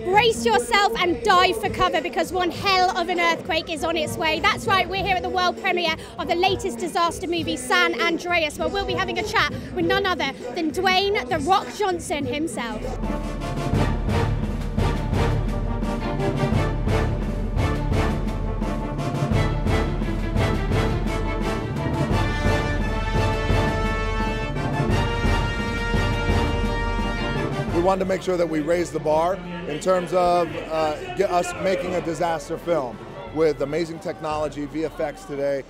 Brace yourself and dive for cover because one hell of an earthquake is on its way. That's right, we're here at the world premiere of the latest disaster movie, San Andreas, where we'll be having a chat with none other than Dwayne The Rock Johnson himself. We wanted to make sure that we raised the bar in terms of us making a disaster film with amazing technology, VFX today,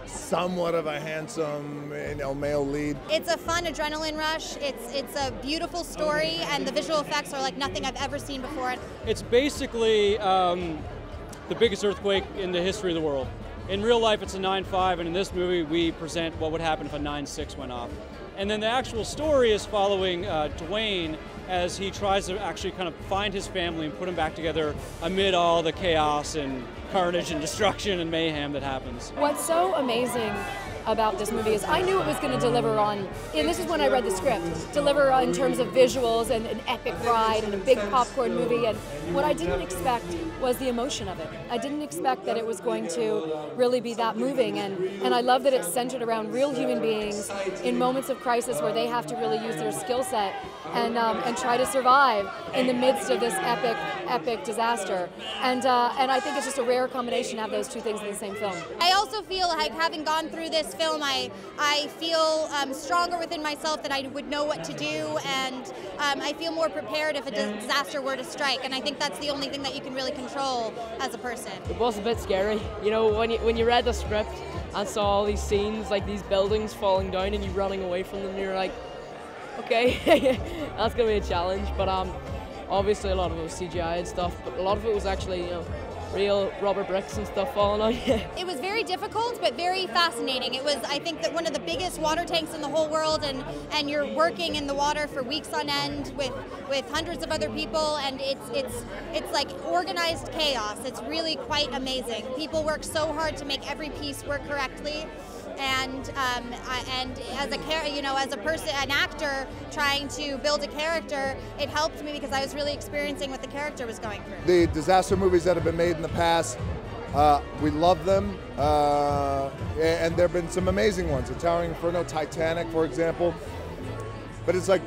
somewhat of a handsome, male lead. It's a fun adrenaline rush. It's a beautiful story, and the visual effects are like nothing I've ever seen before. It's basically the biggest earthquake in the history of the world. In real life, it's a 9.5, and in this movie, we present what would happen if a 9.6 went off. And then the actual story is following Dwayne as he tries to actually kind of find his family and put them back together amid all the chaos and carnage and destruction and mayhem that happens. What's so amazing about this movie is I knew it was going to deliver on, and this is when I read the script, deliver in terms of visuals and an epic ride and a big popcorn movie, and what I didn't expect was the emotion of it. I didn't expect that it was going to really be that moving, and I love that it's centered around real human beings in moments of crisis where they have to really use their skill set and try to survive in the midst of this epic disaster. And I think it's just a rare combination to have those two things in the same film. I also feel like having gone through this film, I feel stronger within myself that I would know what to do, and I feel more prepared if a disaster were to strike, and I think that's the only thing that you can really control as a person. It was a bit scary, you know, when you read the script and saw all these scenes, like these buildings falling down and you running away from them, and you're like, okay, that's going to be a challenge, but obviously a lot of it was CGI and stuff, but a lot of it was actually, real rubber bricks and stuff falling out. It was very difficult, but very fascinating. It was, I think, that one of the biggest water tanks in the whole world, and you're working in the water for weeks on end with hundreds of other people, and it's like organized chaos. It's really quite amazing. People work so hard to make every piece work correctly. And as a person, an actor trying to build a character, it helped me because I was really experiencing what the character was going through. The disaster movies that have been made in the past, we love them, and there have been some amazing ones. The Towering Inferno, Titanic, for example. But it's like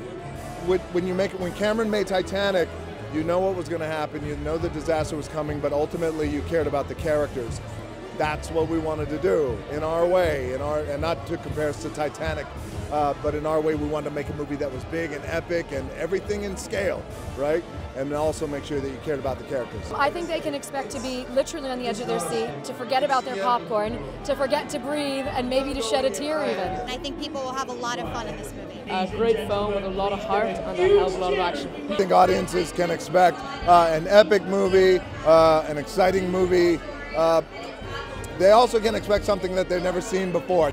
when Cameron made Titanic, you know what was going to happen, you know the disaster was coming, but ultimately you cared about the characters. That's what we wanted to do in our way, and not to compare us to Titanic, but in our way we wanted to make a movie that was big and epic and everything in scale, right? And also make sure that you cared about the characters. I think they can expect to be literally on the edge of their seat, to forget about their popcorn, to forget to breathe, and maybe to shed a tear even. And I think people will have a lot of fun in this movie. A great film with a lot of heart and a hell of a lot of action. I think audiences can expect an epic movie, an exciting movie. They also can expect something that they've never seen before.